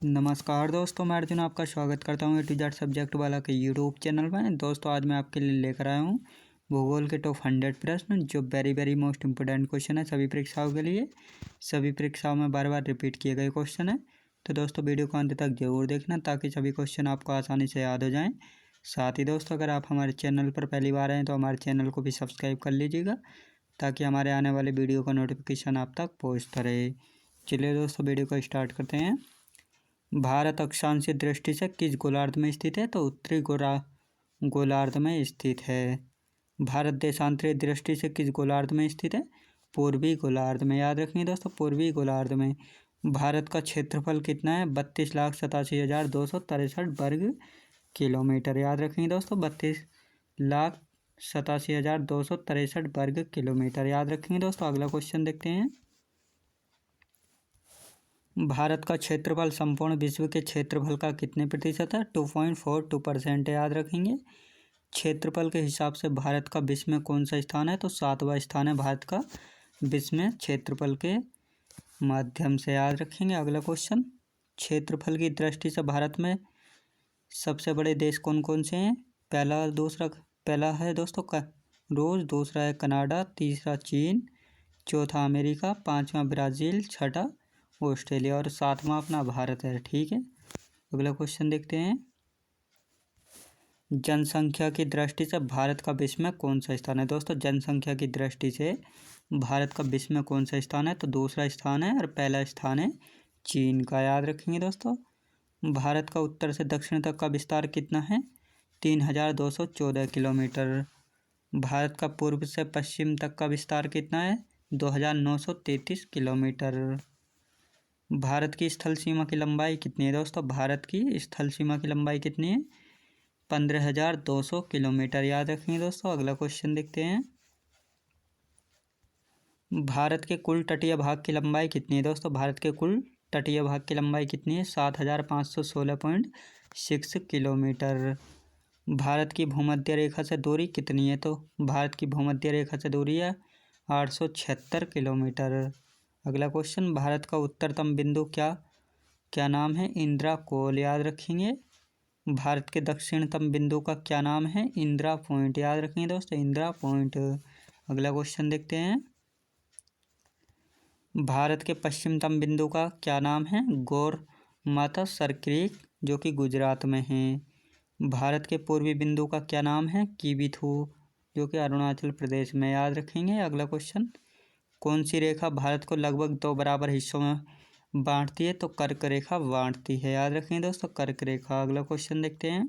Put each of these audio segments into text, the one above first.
नमस्कार दोस्तों, मैं अर्जुन आपका स्वागत करता हूँ A to Z सब्जेक्ट वाला के यूट्यूब चैनल में। दोस्तों आज मैं आपके लिए लेकर आया हूँ भूगोल के टॉप 100 प्रश्न जो वेरी मोस्ट इम्पोर्टेंट क्वेश्चन है सभी परीक्षाओं के लिए। सभी परीक्षाओं में बार बार रिपीट किए गए क्वेश्चन है। तो दोस्तों वीडियो को अंत तक जरूर देखना ताकि सभी क्वेश्चन आपको आसानी से याद हो जाएँ। साथ ही दोस्तों अगर आप हमारे चैनल पर पहली बार आएँ तो हमारे चैनल को भी सब्सक्राइब कर लीजिएगा ताकि हमारे आने वाले वीडियो का नोटिफिकेशन आप तक पहुँचता रहे। चलिए दोस्तों वीडियो को स्टार्ट करते हैं। भारत अक्षांशीय दृष्टि से किस गोलार्ध में स्थित है? तो उत्तरी गोलार्ध में स्थित है। भारत देशांतरीय दृष्टि से किस गोलार्ध में स्थित है? पूर्वी गोलार्ध में। याद रखेंगे दोस्तों, पूर्वी गोलार्ध में। भारत का क्षेत्रफल कितना है? 32,87,263 वर्ग किलोमीटर। याद रखेंगे दोस्तों, 32,87,263 वर्ग किलोमीटर। याद रखेंगे दोस्तों। अगला क्वेश्चन देखते हैं। भारत का क्षेत्रफल संपूर्ण विश्व के क्षेत्रफल का कितने प्रतिशत है? 2.42% याद रखेंगे। क्षेत्रफल के हिसाब से भारत का विश्व में कौन सा स्थान है? तो 7वां स्थान है भारत का विश्व में क्षेत्रफल के माध्यम से। याद रखेंगे। अगला क्वेश्चन, क्षेत्रफल की दृष्टि से भारत में सबसे बड़े देश कौन कौन से हैं? पहला है दोस्तों रूस, दूसरा है कनाडा, तीसरा चीन, चौथा अमेरिका, पाँचवा ब्राज़ील, छठा ऑस्ट्रेलिया और सातवां अपना भारत है। ठीक है। अगला क्वेश्चन देखते हैं। जनसंख्या की दृष्टि से भारत का विश्व में कौन सा स्थान है? दोस्तों जनसंख्या की दृष्टि से भारत का विश्व में कौन सा स्थान है? तो दूसरा स्थान है और पहला स्थान है चीन का। याद रखेंगे दोस्तों। भारत का उत्तर से दक्षिण तक का विस्तार कितना है? 3,214 किलोमीटर। भारत का पूर्व से पश्चिम तक का विस्तार कितना है? 2,933 किलोमीटर। भारत की स्थल सीमा की लंबाई कितनी है? दोस्तों भारत की स्थल सीमा की लंबाई कितनी है? 15,200 किलोमीटर। याद रखेंगे दोस्तों। अगला क्वेश्चन देखते हैं। भारत के कुल तटीय भाग की लंबाई कितनी है? दोस्तों भारत के कुल तटीय भाग की लंबाई कितनी है? 7,516.6 किलोमीटर। भारत की भूमध्य रेखा से दूरी कितनी है? तो भारत की भूमध्य रेखा से दूरी है 876 किलोमीटर। अगला क्वेश्चन, भारत का उत्तरतम बिंदु क्या नाम है? इंदिरा कोल। याद रखेंगे। भारत के दक्षिणतम बिंदु का क्या नाम है? इंदिरा पॉइंट। याद रखेंगे दोस्तों, इंदिरा पॉइंट। अगला क्वेश्चन देखते हैं। भारत के पश्चिमतम बिंदु का क्या नाम है? गौर माता सरक्रीक जो कि गुजरात में है। भारत के पूर्वी बिंदु का क्या नाम है? कीबीथू जो कि अरुणाचल प्रदेश में। याद रखेंगे। अगला क्वेश्चन, कौन सी रेखा भारत को लगभग 2 बराबर हिस्सों में बांटती है? तो कर्क रेखा बांटती है। याद रखेंगे दोस्तों, कर्क रेखा। अगला क्वेश्चन देखते हैं।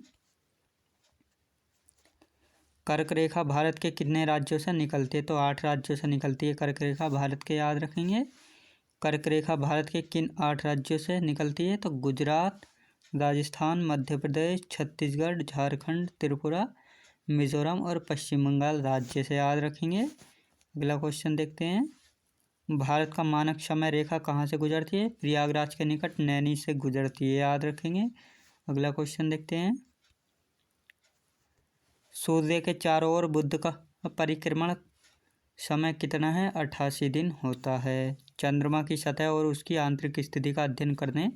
कर्क रेखा भारत के कितने राज्यों से निकलती है? तो 8 राज्यों से निकलती है कर्क रेखा भारत के। याद रखेंगे। कर्क रेखा भारत के किन 8 राज्यों से निकलती है? तो गुजरात, राजस्थान, मध्य प्रदेश, छत्तीसगढ़, झारखंड, त्रिपुरा, मिजोरम और पश्चिम बंगाल राज्य से। याद रखेंगे। अगला क्वेश्चन देखते हैं। भारत का मानक समय रेखा कहाँ से गुजरती है? प्रयागराज के निकट नैनी से गुजरती है। याद रखेंगे। अगला क्वेश्चन देखते हैं। सूर्य के चारों ओर बुध का परिक्रमण समय कितना है? 88 दिन होता है। चंद्रमा की सतह और उसकी आंतरिक स्थिति का अध्ययन करने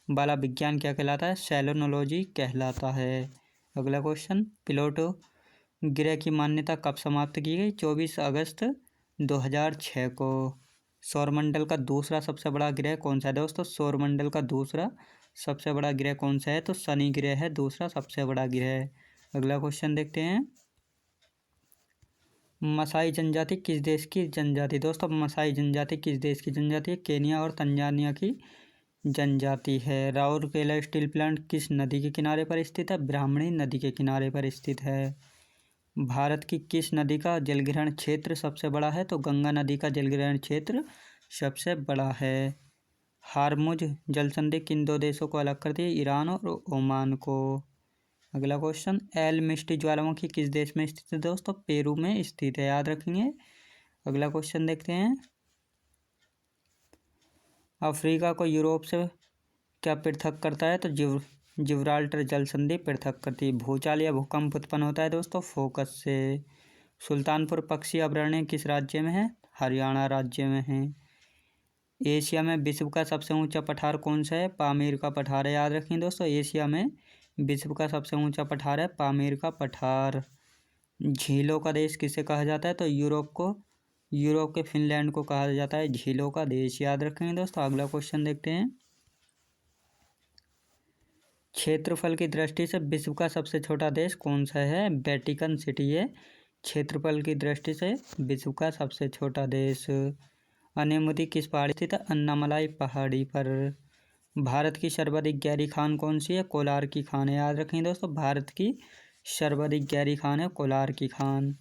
वाला विज्ञान क्या कहलाता है? सेलेनोलॉजी कहलाता है। अगला क्वेश्चन, प्लूटो ग्रह की मान्यता कब समाप्त की गई? 24 अगस्त 2006 को। सौरमंडल का दूसरा सबसे बड़ा ग्रह कौन सा है? दोस्तों सौरमंडल का दूसरा सबसे बड़ा ग्रह कौन सा है? तो शनि ग्रह है दूसरा सबसे बड़ा ग्रह। अगला क्वेश्चन देखते हैं। मसाई जनजाति किस देश की जनजाति? दोस्तों मसाई जनजाति किस देश की जनजाति है? केनिया और तंजानिया की जनजाति है। राउरकेला स्टील प्लांट किस नदी के किनारे पर स्थित है? ब्राह्मणी नदी के किनारे पर स्थित है। भारत की किस नदी का जलग्रहण क्षेत्र सबसे बड़ा है? तो गंगा नदी का जलग्रहण क्षेत्र सबसे बड़ा है। हार्मुज जलसंधि किन 2 देशों को अलग करती है? ईरान और ओमान को। अगला क्वेश्चन, एल मिस्टी ज्वालामुखी किस देश में स्थित है? दोस्तों पेरू में स्थित है। याद रखेंगे। अगला क्वेश्चन देखते हैं। अफ्रीका को यूरोप से क्या पृथक करता है? तो जिब्राल्टर जल संधि पृथक करती है। भूचाल या भूकंप उत्पन्न होता है दोस्तों फोकस से। सुल्तानपुर पक्षी अभयारण्य किस राज्य में है? हरियाणा राज्य में है। एशिया में विश्व का सबसे ऊंचा पठार कौन सा है? पामीर का पठार है, याद रखें दोस्तों। एशिया में विश्व का सबसे ऊंचा पठार है पामीर का पठार। झीलों का देश किसे कहा जाता है? तो यूरोप के फिनलैंड को कहा जाता है झीलों का देश, याद रखेंगे दोस्तों। अगला क्वेश्चन देखते हैं। क्षेत्रफल की दृष्टि से विश्व का सबसे छोटा देश कौन सा है? वेटिकन सिटी है क्षेत्रफल की दृष्टि से विश्व का सबसे छोटा देश। अनेमुदी किस पहाड़ी स्थित है? अन्नामलाई पहाड़ी पर। भारत की सर्वाधिक गहरी खान कौन सी है? कोलार की खान है, याद रखें दोस्तों। भारत की सर्वाधिक गहरी खान है कोलार की खान।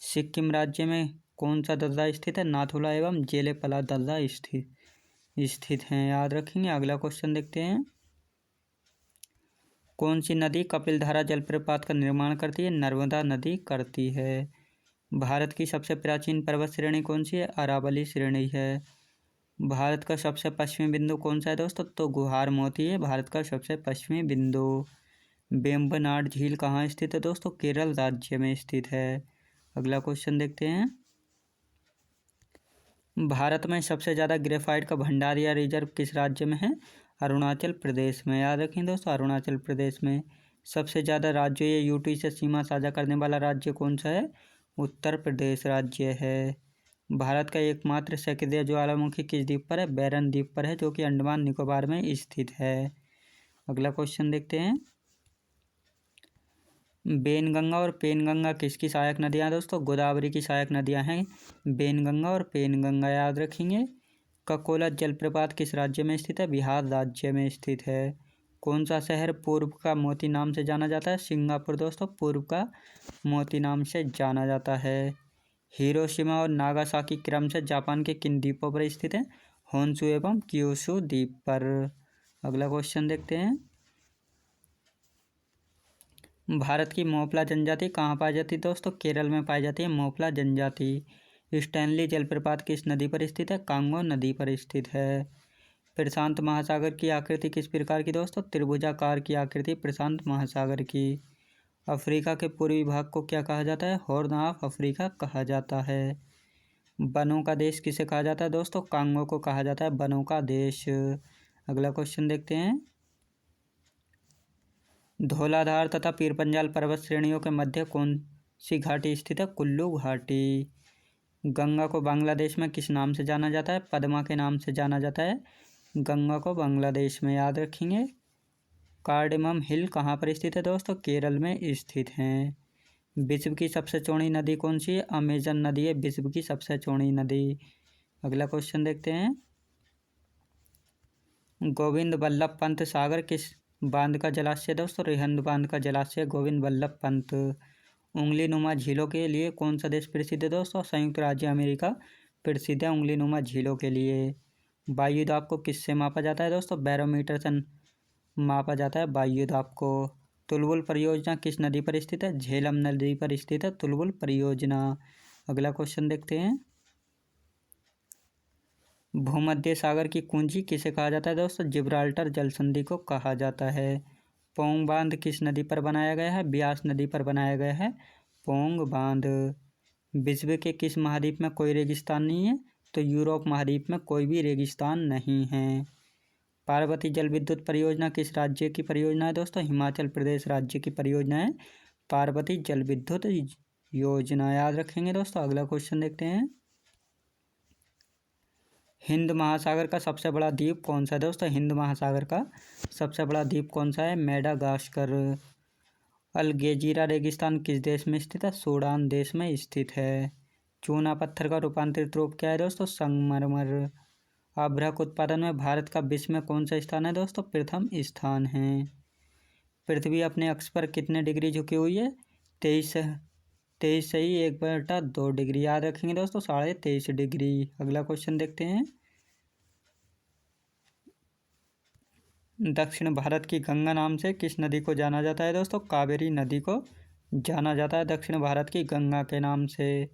सिक्किम राज्य में कौन सा दर्रा स्थित है? नाथुला एवं जेलेपला दर्रा स्थित हैं, याद रखेंगे। अगला क्वेश्चन देखते हैं। कौन सी नदी कपिलधारा जलप्रपात का निर्माण करती है? नर्मदा नदी करती है। भारत की सबसे प्राचीन पर्वत श्रेणी कौन सी है? अरावली श्रेणी है। भारत का सबसे पश्चिमी बिंदु कौन सा है दोस्तों? तो गुहार मोती है भारत का सबसे पश्चिमी बिंदु। वेम्बनाड झील कहाँ स्थित है दोस्तों? केरल राज्य में स्थित है। अगला क्वेश्चन देखते हैं। भारत में सबसे ज़्यादा ग्रेफाइट का भंडार या रिजर्व किस राज्य में है? अरुणाचल प्रदेश में, याद रखें दोस्तों। अरुणाचल प्रदेश में। सबसे ज़्यादा राज्यों या यूटी से सीमा साझा करने वाला राज्य कौन सा है? उत्तर प्रदेश राज्य है। भारत का एकमात्र सक्रिय ज्वालामुखी किस द्वीप पर है? बैरन द्वीप पर है, जो कि अंडमान निकोबार में स्थित है। अगला क्वेश्चन देखते हैं। बेनगंगा और पेनगंगा किसकी सहायक नदियाँ हैं दोस्तों? गोदावरी की सहायक नदियाँ हैं बेनगंगा और पेनगंगा, याद रखेंगे। ककोला जलप्रपात किस राज्य में स्थित है? बिहार राज्य में स्थित है। कौन सा शहर पूर्व का मोती नाम से जाना जाता है? सिंगापुर दोस्तों पूर्व का मोती नाम से जाना जाता है। हिरोशिमा और नागासाकी क्रमशः जापान के किन द्वीपों पर स्थित है? होन्शु एवं क्यूशु द्वीप पर। अगला क्वेश्चन देखते हैं। भारत की मोपला जनजाति कहाँ पाई जाती है दोस्तों? केरल में पाई जाती है मोपला जनजाति। स्टैनली जलप्रपात किस नदी पर स्थित है? कांगो नदी पर स्थित है। प्रशांत महासागर की आकृति किस प्रकार की दोस्तों? त्रिभुजाकार की आकृति प्रशांत महासागर की। अफ्रीका के पूर्वी भाग को क्या कहा जाता है? हॉर्न ऑफ अफ्रीका कहा जाता है। वनों का देश किसे कहा जाता है दोस्तों? कांगो को कहा जाता है वनों का देश। अगला क्वेश्चन देखते हैं। धौलाधार तथा पीरपंजाल पर्वत श्रेणियों के मध्य कौन सी घाटी स्थित है? कुल्लू घाटी। गंगा को बांग्लादेश में किस नाम से जाना जाता है? पद्मा के नाम से जाना जाता है गंगा को बांग्लादेश में, याद रखेंगे। कार्डेमम हिल कहाँ पर स्थित है दोस्तों? केरल में स्थित हैं। विश्व की सबसे चौड़ी नदी कौन सी है? अमेजन नदी है विश्व की सबसे चौड़ी नदी। अगला क्वेश्चन देखते हैं। गोविंद बल्लभ पंत सागर किस बांध का जलाशय दोस्तों? रिहंद बांध का जलाशय गोविंद बल्लभ पंत। उंगली नुमा झीलों के लिए कौन सा देश प्रसिद्ध है दोस्तों? संयुक्त राज्य अमेरिका प्रसिद्ध है उंगली नुमा झीलों के लिए। वायु दाब को किससे मापा जाता है दोस्तों? बैरोमीटर से मापा जाता है वायु दाब को। तुलबुल परियोजना किस नदी पर स्थित है? झेलम नदी पर स्थित है तुलबुल परियोजना। अगला क्वेश्चन देखते हैं। भूमध्य सागर की कुंजी किसे कहा जाता है दोस्तों? जिब्राल्टर जल संधि को कहा जाता है। पोंग बांध किस नदी पर बनाया गया है? ब्यास नदी पर बनाया गया है पोंग बांध। विश्व के किस महाद्वीप में कोई रेगिस्तान नहीं है? तो यूरोप महाद्वीप में कोई भी रेगिस्तान नहीं है। पार्वती जल विद्युत परियोजना किस राज्य की परियोजना है दोस्तों? हिमाचल प्रदेश राज्य की परियोजना है पार्वती जल विद्युत योजना, याद रखेंगे दोस्तों। अगला क्वेश्चन देखते हैं। हिंद महासागर का सबसे बड़ा द्वीप कौन सा है दोस्तों? हिंद महासागर का सबसे बड़ा द्वीप कौन सा है? मेडागास्कर। अलगेजीरा रेगिस्तान किस देश में स्थित है? सूडान देश में स्थित है। चूना पत्थर का रूपांतरित रूप क्या है दोस्तों? संगमरमर। अभ्रक उत्पादन में भारत का विश्व में कौन सा स्थान है दोस्तों? प्रथम स्थान है। पृथ्वी अपने अक्ष पर कितने डिग्री झुकी हुई है? 23.1/2 डिग्री, याद रखेंगे दोस्तों 23.5 डिग्री। अगला क्वेश्चन देखते हैं। दक्षिण भारत की गंगा नाम से किस नदी को जाना जाता है दोस्तों? कावेरी नदी को जाना जाता है दक्षिण भारत की गंगा के नाम से।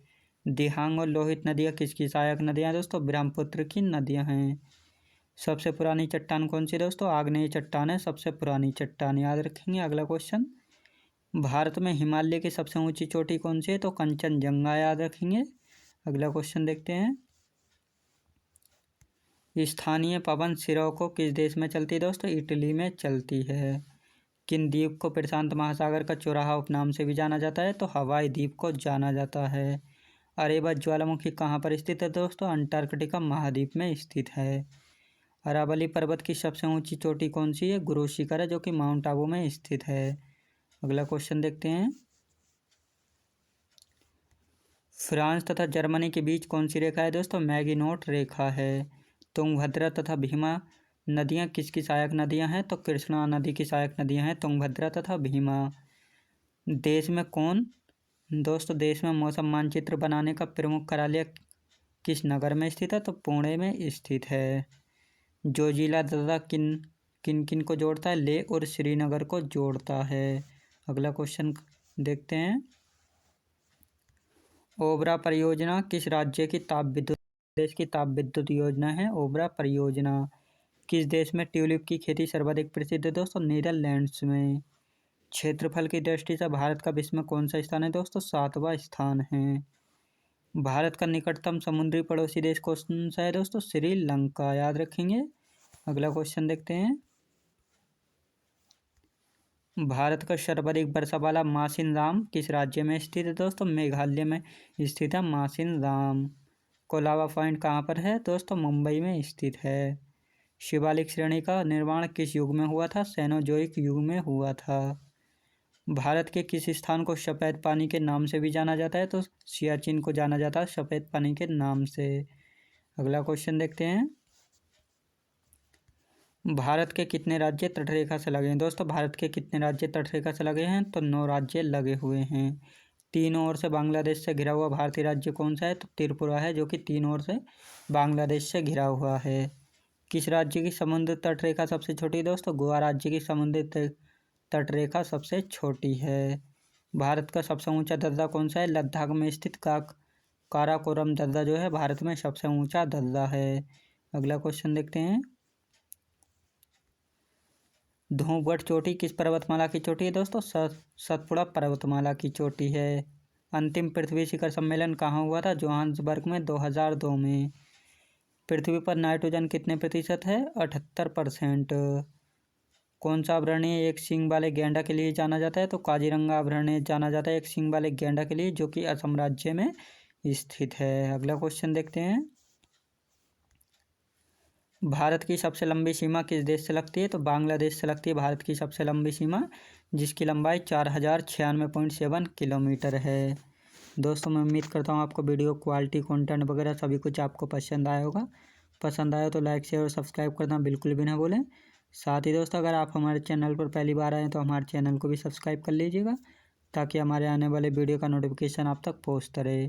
दिहांग और लोहित नदियाँ किसकी सहायक नदियाँ दोस्तों? ब्रह्मपुत्र की नदियाँ हैं। सबसे पुरानी चट्टान कौन सी दोस्तों? आग्नेय चट्टान है सबसे पुरानी चट्टान, याद रखेंगे। अगला क्वेश्चन। भारत में हिमालय की सबसे ऊंची चोटी कौन सी है? तो कंचनजंगा, याद रखेंगे। अगला क्वेश्चन देखते हैं। स्थानीय पवन सिरोको किस देश में चलती है दोस्तों? इटली में चलती है। किन द्वीप को प्रशांत महासागर का चौराहा उपनाम से भी जाना जाता है? तो हवाई द्वीप को जाना जाता है। अरेबस ज्वालामुखी कहाँ पर स्थित है दोस्तों? अंटार्कटिका महाद्वीप में स्थित है। अरावली पर्वत की सबसे ऊंची चोटी कौन सी है? गुरु शिखर है, जो कि माउंट आबू में स्थित है। अगला क्वेश्चन देखते हैं। फ्रांस तथा जर्मनी के बीच कौन सी रेखा है दोस्तों? मैगिनोट रेखा है। तुंगभद्रा तथा भीमा नदियाँ किसकी सहायक नदियाँ हैं? तो कृष्णा नदी की सहायक नदियाँ हैं तुंगभद्रा तथा भीमा। देश में मौसम मानचित्र बनाने का प्रमुख कार्यालय किस नगर में स्थित है? तो पुणे में स्थित है। जोजिला दर्रा किन किन किन को जोड़ता है? लेह और श्रीनगर को जोड़ता है। अगला क्वेश्चन देखते हैं। ओबरा परियोजना किस राज्य की ताप विद्युत योजना है? ओबरा परियोजना। किस देश में ट्यूलिप की खेती सर्वाधिक प्रसिद्ध है दोस्तों? नीदरलैंड्स में। क्षेत्रफल की दृष्टि से भारत का विश्व में कौन सा स्थान है दोस्तों? 7वां स्थान है। भारत का निकटतम समुद्री पड़ोसी देश कौन सा है दोस्तों? श्रीलंका, याद रखेंगे। अगला क्वेश्चन देखते हैं। भारत का सर्वाधिक वर्षा वाला मासिनराम किस राज्य में स्थित है दोस्तों? मेघालय में स्थित है मासिनराम। कोलाबा पॉइंट कहाँ पर है दोस्तों? मुंबई में स्थित है। शिवालिक श्रेणी का निर्माण किस युग में हुआ था? सेनोजोइक युग में हुआ था। भारत के किस स्थान को सफ़ेद पानी के नाम से भी जाना जाता है? तो सियाचिन को जाना जाता है सफ़ेद पानी के नाम से। अगला क्वेश्चन देखते हैं। भारत के कितने राज्य तटरेखा से लगे हैं दोस्तों? भारत के कितने राज्य तटरेखा से लगे हैं? तो 9 राज्य लगे हुए हैं। तीनों ओर से बांग्लादेश से घिरा हुआ भारतीय राज्य कौन सा है? तो त्रिपुरा है, जो कि तीनों ओर से बांग्लादेश से घिरा हुआ है। किस राज्य की समुद्र तटरेखा सबसे छोटी है दोस्तों? गोवा राज्य की समुद्र तटरेखा सबसे छोटी है। भारत का सबसे ऊंचा दर्रा कौन सा है? लद्दाख में स्थित काराकोरम दर्रा जो है भारत में सबसे ऊंचा दर्रा है। अगला क्वेश्चन देखते हैं। धूपगढ़ चोटी किस पर्वतमाला की चोटी है दोस्तों? सतपुड़ा पर्वतमाला की चोटी है। अंतिम पृथ्वी शिखर सम्मेलन कहाँ हुआ था? जोहान्सबर्ग में 2002 में। पृथ्वी पर नाइट्रोजन कितने प्रतिशत है? 78%। कौन सा अभयारण्य एक सींग वाले गैंडा के लिए जाना जाता है? तो काजीरंगा अभयारण्य जाना जाता है एक सींग वाले गैंडा के लिए, जो कि असम राज्य में स्थित है। अगला क्वेश्चन देखते हैं। भारत की सबसे लंबी सीमा किस देश से लगती है? तो बांग्लादेश से लगती है भारत की सबसे लंबी सीमा, जिसकी लंबाई 4096.7 किलोमीटर है। दोस्तों मैं उम्मीद करता हूँ आपको वीडियो क्वालिटी कंटेंट वगैरह सभी कुछ आपको पसंद आया होगा। पसंद आया तो लाइक शेयर और सब्सक्राइब करना बिल्कुल भी ना भूलें। साथ ही दोस्तों अगर आप हमारे चैनल पर पहली बार आए तो हमारे चैनल को भी सब्सक्राइब कर लीजिएगा, ताकि हमारे आने वाले वीडियो का नोटिफिकेशन आप तक पहुँचता रहे।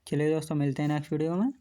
चलिए दोस्तों मिलते हैं नेक्स्ट वीडियो में।